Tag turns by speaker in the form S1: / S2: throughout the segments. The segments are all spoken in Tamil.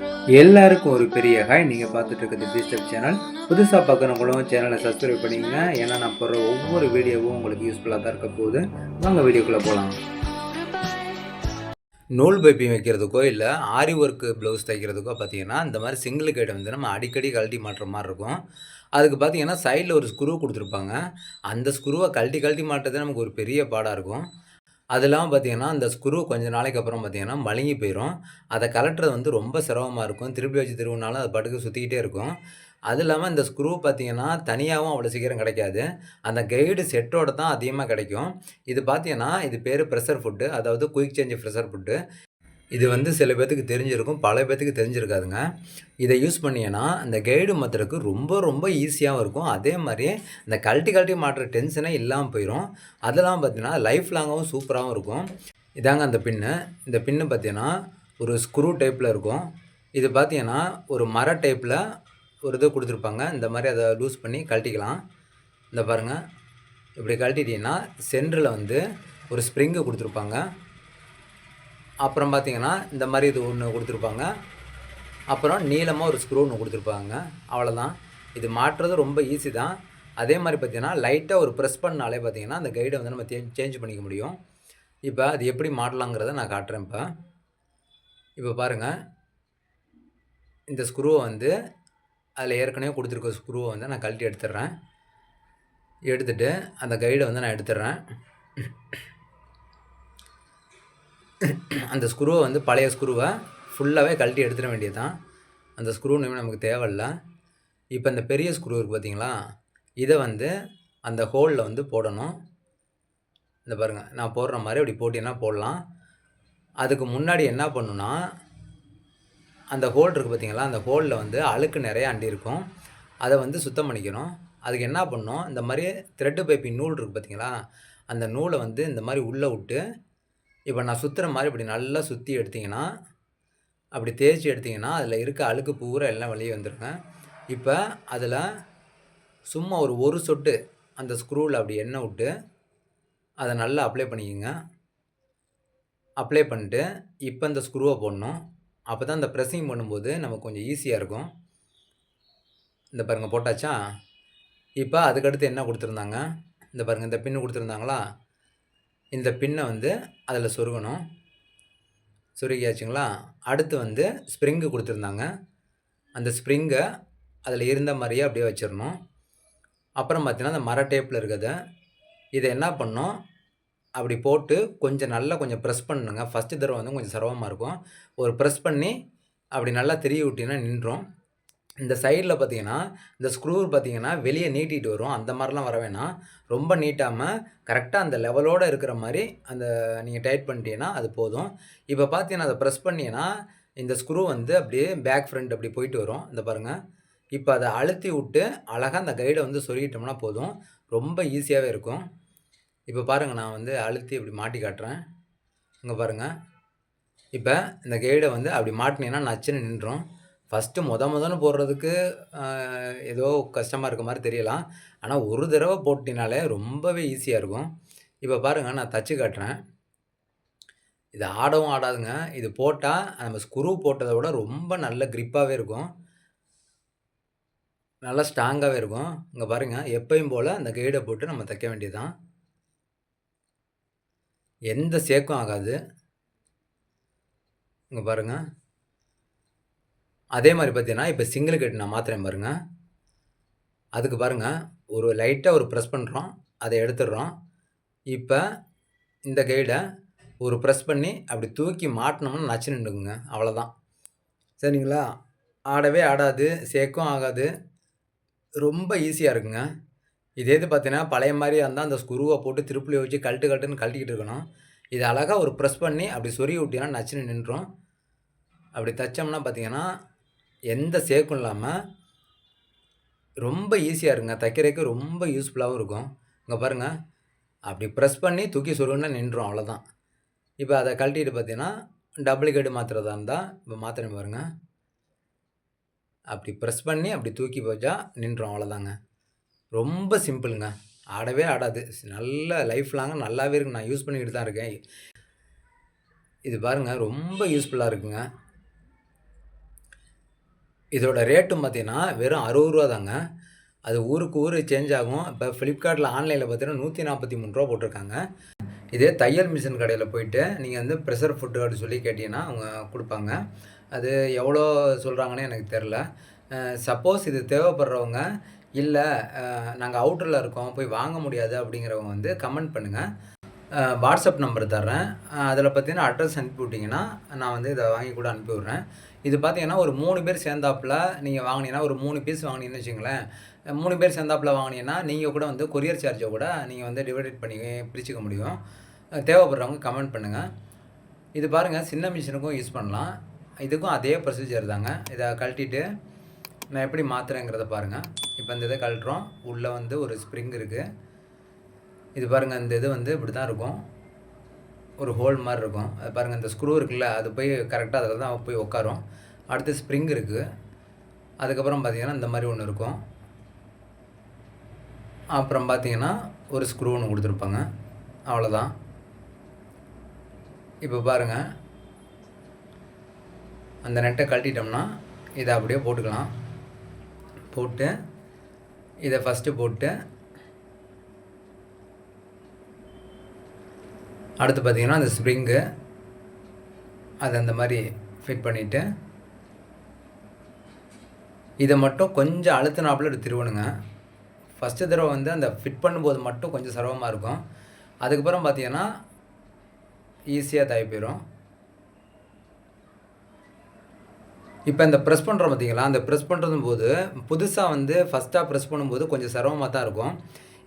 S1: எல்லாருக்கும் ஒரு பெரிய ஹாய். நீங்கள் பார்த்துட்டு இருக்கிறது பிஸ்டப் சேனல். புதுசாக பார்க்குறவங்களும் சேனலை சப்ஸ்கிரைப் பண்ணிங்க. ஏன்னா நான் போடுற ஒவ்வொரு வீடியோவும் உங்களுக்கு யூஸ்ஃபுல்லாக தான் இருக்க போகுது. வாங்க வீடியோக்குள்ளே போகலாம். நூல் பைப்பிங் வைக்கிறதுக்கோ இல்லை ஆரி ஒர்க்கு ப்ளவுஸ் தைக்கிறதுக்கோ பார்த்தீங்கன்னா இந்த மாதிரி சிங்கிள் கைடை வந்து நம்ம அடிக்கடி கழட்டி மாட்டுற மாதிரி இருக்கும். அதுக்கு பார்த்தீங்கன்னா சைடில் ஒரு ஸ்க்ரூ கொடுத்துருப்பாங்க. அந்த ஸ்க்ரூவை கழட்டி கழட்டி மாட்டுறது நமக்கு ஒரு பெரிய பாடாக இருக்கும். அது இல்லாமல் பார்த்தீங்கன்னா, அந்த ஸ்க்ரூ கொஞ்ச நாளைக்கு அப்புறம் பார்த்தீங்கன்னா, மழுங்கி போயிரும். அத கழட்டுறது வந்து ரொம்ப சிரமமா இருக்கும். திருப்பி வச்சு திருவுனாலும் அது பாட்டுக்கு சுத்திக்கிட்டே இருக்கும். அது இல்லாம இந்த ஸ்க்ரூ பார்த்தீங்கன்னா, தனியாவும் அவ்வளோ சீக்கிரம் கிடைக்காது. அந்த கைடு செட்டோட தான் அதிகமா கிடைக்கும். இது பார்த்தீங்கன்னா, இது பேரு பிரஷர் ஃபுட். அதாவது குயிக் சேஞ்ச் பிரஷர் ஃபுட். இது வந்து சில பேத்துக்கு தெரிஞ்சிருக்கும். பல பேத்துக்கு தெரிஞ்சிருக்காதுங்க. இத யூஸ் பண்ணீங்கன்னா, அந்த கைடு மாத்துறதுக்கு ரொம்ப ரொம்ப ஈஸியாவும் இருக்கும். அதே மாரி இந்த கழட்டி கழட்டி மாட்டுற டென்ஷனே இல்லாம போயிரும். அதெல்லாம் பார்த்தீங்கன்னா, லைஃப் லாங்காவும் சூப்பராவும் இருக்கும். இதாங்க அந்த பின்னு. இந்த பின்னு பார்த்தீங்கன்னா, ஒரு ஸ்க்ரூ டைப்ல இருக்கும். இது பார்த்தீங்கன்னா, ஒரு மர டைப்ல ஒரு இது குடுத்துருப்பாங்க. இந்த மாரி அத லூஸ் பண்ணி கழட்டிக்கலாம். இந்த பாருங்க. இப்படி கழட்டிட்டீங்கன்னா, சென்டர்ல வந்து ஒரு ஸ்ப்ரிங்கு குடுத்துருப்பாங்க. அப்புறம் பார்த்தீங்கன்னா, இந்த மாரி இது ஒண்ணு குடுத்துருப்பாங்க. அப்புறம் நீளமா ஒரு ஸ்க்ரூ ஒண்ணு குடுத்துருப்பாங்க. அவ்வளோதான். இது மாட்டுறது ரொம்ப ஈஸி தான். அதே மாரி பார்த்தீங்கன்னா, லைட்டா ஒரு பிரஸ் பண்ணாலே பார்த்தீங்கன்னா, அந்த கைட வந்து நம்ம சேஞ்ச் பண்ணிக்க முடியும். இப்ப அது எப்படி மாட்டலாங்கிறத நான் காட்டுறேன் இப்ப. இப்ப பாருங்க. இந்த ஸ்க்ரூவ வந்து அதில ஏற்கனவே குடுத்துருக்க ஸ்க்ரூவ வந்து நான் கழட்டி எடுத்துடுறேன். எடுத்துட்டு அந்த கைட வந்து நான் எடுத்துடுறேன். அந்த ஸ்க்ரூவ வந்து பழைய ஸ்க்ரூவ ஃபுல்லாவே கழட்டி எடுத்துற வேண்டியது தான். அந்த ஸ்க்ரூ இனிமே நமக்கு தேவையில்ல. இப்ப இந்த பெரிய ஸ்க்ரூ இருக்கு பார்த்தீங்களா? இத வந்து அந்த ஹோல்ல வந்து போடணும். இந்த பாருங்க. நான் போடுற மாரி அப்படி போட்டீங்கன்னா போடலாம். அதுக்கு முன்னாடி என்ன பண்ணணும்னா, அந்த ஹோல் இருக்கு பார்த்தீங்களா? அந்த ஹோல்ல வந்து அழுக்கு நெறைய அண்டியிருக்கும். அத வந்து சுத்தம் பண்ணிக்கணும். அதுக்கு என்ன பண்ணணும், இந்த மாரி த்ரெட் பைப்பிங் நூல் இருக்கு பார்த்தீங்களா? அந்த நூல வந்து இந்த மாரி உள்ள விட்டு, இப்ப நான் சுத்துற மாரி இப்படி நல்லா சுத்தி எடுத்தீங்கன்னா, அப்படி தேய்ச்சு எடுத்தீங்கன்னா, அதில இருக்க அழுக்கு பூரா எல்லாம் வெளிய வந்துருங்க. இப்ப அதில சும்மா ஒரு சொட்டு அந்த ஸ்க்ரூல அப்படி எண்ணெய் விட்டு, அத நல்லா அப்ளை பண்ணிக்கங்க. அப்ளை பண்ணிட்டு, இப்ப இந்த ஸ்க்ரூவ போடணும். அப்பதான் இந்த பிரஸ்ஸிங் பண்ணும்போது நமக்கு கொஞ்சம் ஈஸியா இருக்கும். இந்த பாருங்க போட்டாச்சா? இப்ப அதுக்கடுத்து என்ன குடுத்துருந்தாங்க? இந்த பாருங்க இந்த பின் குடுத்துருந்தாங்களா? இந்த பின்ன வந்து அதில சொருகணும். சொருகியாச்சுங்களா? அடுத்து வந்து ஸ்ப்ரிங் குடுத்துருந்தாங்க. அந்த ஸ்ப்ரிங்க அதில இருந்த மாரியே அப்படியே வச்சிரணும். அப்புறம் பார்த்தீங்கன்னா, அந்த மர டேப்ல இருக்கத, இத என்ன பண்ணணும், அப்படி போட்டு கொஞ்சம் பிரஸ் பண்ணணுங்க. ஃபர்ஸ்ட்டு தடவ வந்து கொஞ்சம் சிரமமா இருக்கும். ஒரு பிரஸ் பண்ணி, அப்படி நல்லா திருகி விட்டீங்கன்னா நின்றும். இந்த சைடுல பார்த்தீங்கன்னா, இந்த ஸ்க்ரூ பார்த்தீங்கன்னா, வெளிய நீட்டிட்டு வரும். அந்த மாரிலாம் வர வேணாம். ரொம்ப நீட்டாம, கரெக்ட்டா அந்த லெவலோட இருக்கிற மாரி, அந்த நீங்க டைட் பண்ணிட்டீங்கன்னா, அது போதும். இப்ப பார்த்தீங்கன்னா, அத பிரஸ் பண்ணீங்கன்னா, இந்த ஸ்க்ரூ வந்து அப்படியே பேக், ஃப்ரண்ட் அப்படி போயிட்டு வரும். இந்த பாருங்க. இப்ப அத அழுத்தி விட்டு, அழகா அந்த கைட வந்து சொருகிட்டோம்னா போதும். ரொம்ப ஈஸியாவே இருக்கும். இப்ப பாருங்க, நான் வந்து அழுத்தி இப்படி மாட்டி காட்டுறேன். இங்க பாருங்க. இப்ப இந்த கைட வந்து அப்படி மாட்டுனீங்கன்னா நச்சுன்னு நின்றும். ஃபர்ஸ்ட்டு மொதன்னு போடுறதுக்கு அ ஏதோ கஷ்டமா இருக்க மாரி தெரியலாம். ஆனா, ஒரு தடவ போட்டீங்கனாலே ரொம்பவே ஈஸியா இருக்கும். இப்ப பாருங்க நான் தச்சு காட்டுறேன். இது ஆடவும் ஆடாதுங்க. இது போட்டா நம்ம ஸ்க்ரூ போட்டத விட ரொம்ப நல்ல கிரிப்பாவே இருக்கும். நல்லா ஸ்ட்ராங்காவே இருக்கும். இங்க பாருங்க எப்பயும் போல அந்த கைட போட்டு நம்ம தைக்க வேண்டியது தான். எந்த சேக்கும் ஆகாது. இங்க பாருங்க. அதே மாரி பார்த்தீங்கன்னா, இப்ப சிங்கிள் கட் நான் மாத்துறேன் பாருங்க. அதுக்கு பாருங்க, லைட்டா ஒரு பிரஸ் பண்றோம். அத எடுத்துடுறோம். இப்ப இந்த கைட ஒரு பிரஸ் பண்ணி அப்படி தூக்கி மாட்டுனோம்னா நச்சுன்னு நின்னுக்குங்க. அவ்வளோதான். சரிங்களா? ஆடவே ஆடாது. சேக்கும் ஆகாது. ரொம்ப ஈஸியா இருக்குங்க. இதே இது பார்த்தீங்கன்னா, பழைய மாரியா இருந்தா அந்த ஸ்க்ரூவ போட்டு திருப்புளிய வச்சு கழட்டு கழட்டுன்னு கழட்டிக்கிட்டு இருக்கணும். இத அழகா ஒரு பிரஸ் பண்ணி அப்படி சொருகி விட்டீங்கன்னா நச்சுன்னு நின்றும். அப்படி தச்சோம்னா பார்த்தீங்கன்னா, எந்த சேக்கும் இல்லாம ரொம்ப ஈஸியா இருக்குங்க. தைக்கிறதுக்கு ரொம்ப யூஸ்ஃபுல்லாவும் இருக்கும். இங்க பாருங்க. அப்படி பிரஸ் பண்ணி தூக்கி சொருகுனா நின்றும் அவ்வளோதான். இப்ப அத கழட்டிட்டு பார்த்தீங்கன்னா, டபுள் கேடு மாத்துறதா இருந்தா, இப்ப மாத்துறேன் பாருங்க. அப்படி பிரஸ் பண்ணி அப்படி தூக்கி வச்சா நின்றும் அவ்வளோதாங்க. ரொம்ப சிம்பிள்ங்க. ஆடவே ஆடாது. நல்ல லைஃப் லாங்கா நல்லாவே இருக்கு. நான் யூஸ் பண்ணிக்கிட்டு தான் இருக்கேன். இது பாருங்க ரொம்ப யூஸ்ஃபுல்லா இருக்குங்க. இதோட ரேட்டும் பார்த்தீங்கன்னா, வெறும் ரூ. 60 தாங்க. அது ஊருக்கு ஊர் சேஞ்ச் ஆகும். இப்போ Flipkartல ஆன்லைன்ல பார்த்தீங்கன்னா, ரூ. 143 போட்டிருக்காங்க. இதே தையல் மிஷின் கடையில போயிட்டு, நீங்க வந்து பிரஷர் ஃபுட் அப்படி சொல்லி கேட்டீங்கன்னா, அவங்க குடுப்பாங்க. அது எவ்வளோ சொல்றாங்கன்னு எனக்கு தெரில. சப்போஸ் இது தேவைப்படுறவங்க, இல்ல நாங்க அவுட்டர்ல இருக்கோம், போய் வாங்க முடியாது அப்படிங்கிறவங்க வந்து கமெண்ட் பண்ணுங்க. வாட்ஸ்அப் நம்பர் தர்றேன். அதில பார்த்தீங்கன்னா அட்ரஸ் அனுப்பி விட்டீங்கன்னா, நான் வந்து இத வாங்கி கூட அனுப்பி விட்றேன். இது பார்த்தீங்கன்னா, ஒரு 3 பேர் சேர்ந்தாப்புல நீங்க வாங்குனீங்கன்னா, ஒரு 3 பீஸ் வாங்குனீங்கன்னு வச்சுக்கங்களேன். 3 பேர் சேர்ந்தாப்புல வாங்குனீங்கன்னா, நீங்க கூட வந்து கொரியர் சார்ஜ கூட நீங்க வந்து டிவைடட் பண்ணி பிரிச்சுக்க முடியும். தேவைப்படுறவங்க கமெண்ட் பண்ணுங்க. இது பாருங்க சின்ன மிஷினுக்கும் யூஸ் பண்ணலாம். இதுக்கும் அதே ப்ரொசீஜர் தாங்க. இத கழட்டிட்டு நான் எப்படி மாத்துறேங்கிறத பாருங்க. இப்ப இந்த இத கழட்டுறோம். உள்ள வந்து ஒரு ஸ்ப்ரிங் இருக்கு. இது பாருங்க இந்த இது வந்து இப்படி தான் இருக்கும். ஒரு ஹோல் மாரி இருக்கும். அது பாருங்க இந்த ஸ்க்ரூ இருக்குல்ல, அது போய் கரெக்ட்டா அதில தான் போய் உட்காரும். அடுத்து ஸ்ப்ரிங் இருக்கு. அதுக்கப்புறம் பார்த்தீங்கன்னா, இந்த மாரி ஒண்ணு இருக்கும். அப்புறம் பார்த்தீங்கன்னா, ஒரு ஸ்க்ரூ ஒண்ணு குடுத்துருப்பாங்க. அவ்வளோதான். இப்ப பாருங்க. அந்த நட்ட கழட்டிட்டோம்னா, இத அப்படியே போட்டுக்கலாம். போட்டு, இத ஃபர்ஸ்ட்டு போட்டு, அடுத்து பார்த்தீங்கன்னா, அந்த ஸ்ப்ரிங்கு அத அந்த மாரி ஃபிட் பண்ணிட்டு, இத மட்டும் கொஞ்சம் அழுத்துனாப்புல இப்படி திருவணுங்க. ஃபர்ஸ்ட்டு தடவ வந்து அந்த ஃபிட் பண்ணும்போது மட்டும் கொஞ்சம் சிரமமா இருக்கும். அதுக்கப்புறம் பார்த்தீங்கன்னா, ஈஸியா இதாகி போயிரும். இப்ப இந்த பிரஸ் பண்றோம் பார்த்தீங்களா, அந்த பிரஸ் பண்றதும்போது, புதுசா வந்து ஃபர்ஸ்ட்டா பிரஸ் பண்ணும்போது கொஞ்சம் சிரமமா தான் இருக்கும்.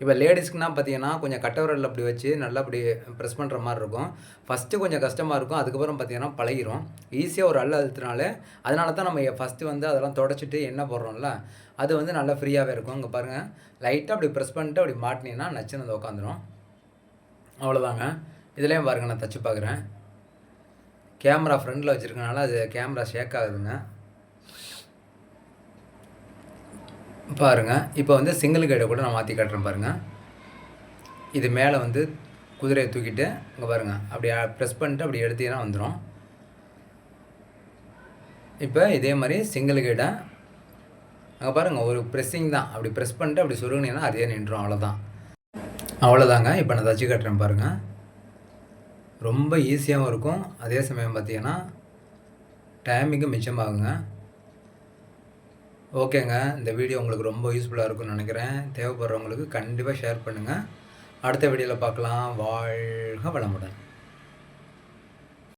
S1: இப்ப லேடீஸ்க்குனா பார்த்தீங்கன்னா, கொஞ்சம் கட்டை விரல்ல அப்படி வச்சு நல்லா அப்படி பிரஸ் பண்ற மாரி இருக்கும். ஃபர்ஸ்ட்டு கொஞ்சம் கஷ்டமா இருக்கும். அதுக்கப்புறம் பார்த்தீங்கன்னா பழகிரும். ஈஸியா ஒரு அள்ளு அழுத்துனாலே அதனால தான் நம்ம ஃபர்ஸ்ட்டு வந்து அதெல்லாம் தொடச்சிட்டு எண்ணெய் போடுறோம்ல, அது வந்து நல்லா ஃப்ரீயாவே இருக்கும். இங்க பாருங்க, லைட்டா அப்படி பிரஸ் பண்ணிட்டு அப்படி மாட்டுனீங்கன்னா நச்சுன்னு அது உட்காந்துரும். அவ்வளோதாங்க. இதுலயும் பாருங்க நான் தச்சு பார்க்குறேன். கேமரா ஃப்ரண்ட்ல வச்சிருக்கனால அது கேமரா ஷேக் ஆகுதுங்க. பாருங்க. இப்ப வந்து சிங்கிள் கைட கூட நான் மாத்தி காட்டுறேன் பாருங்க. இது மேல வந்து குதிரைய தூக்கிட்டு, இங்க பாருங்க. அப்படி பிரஸ் பண்ணிட்டு அப்படி எடுத்தீங்கன்னா வந்துரும். இப்ப இதே மாரி சிங்கிள் கைட அங்க பாருங்க ஒரு பிரஸ்ஸிங் தான். அப்படி பிரஸ் பண்ணிட்டு அப்படி சொருகுனீங்கன்னா அதே நின்றும். அவ்வளோதான். அவ்வளோதாங்க. இப்ப நான் தச்சு காட்டுறேன் பாருங்க. ரொம்ப ஈஸியாவும் இருக்கும். அதே சமயம் பார்த்தீங்கன்னா, டைமிங்கும் மிச்சமாகுங்க. ஓகேங்க. இந்த வீடியோ உங்களுக்கு ரொம்ப யூஸ்ஃபுல்லா இருக்கும்னு நெனைக்கிறேன். தேவைப்படுறவங்களுக்கு கண்டிப்பா ஷேர் பண்ணுங்க. அடுத்த வீடியோல பார்க்கலாம். வாழ்க வளமுடன்.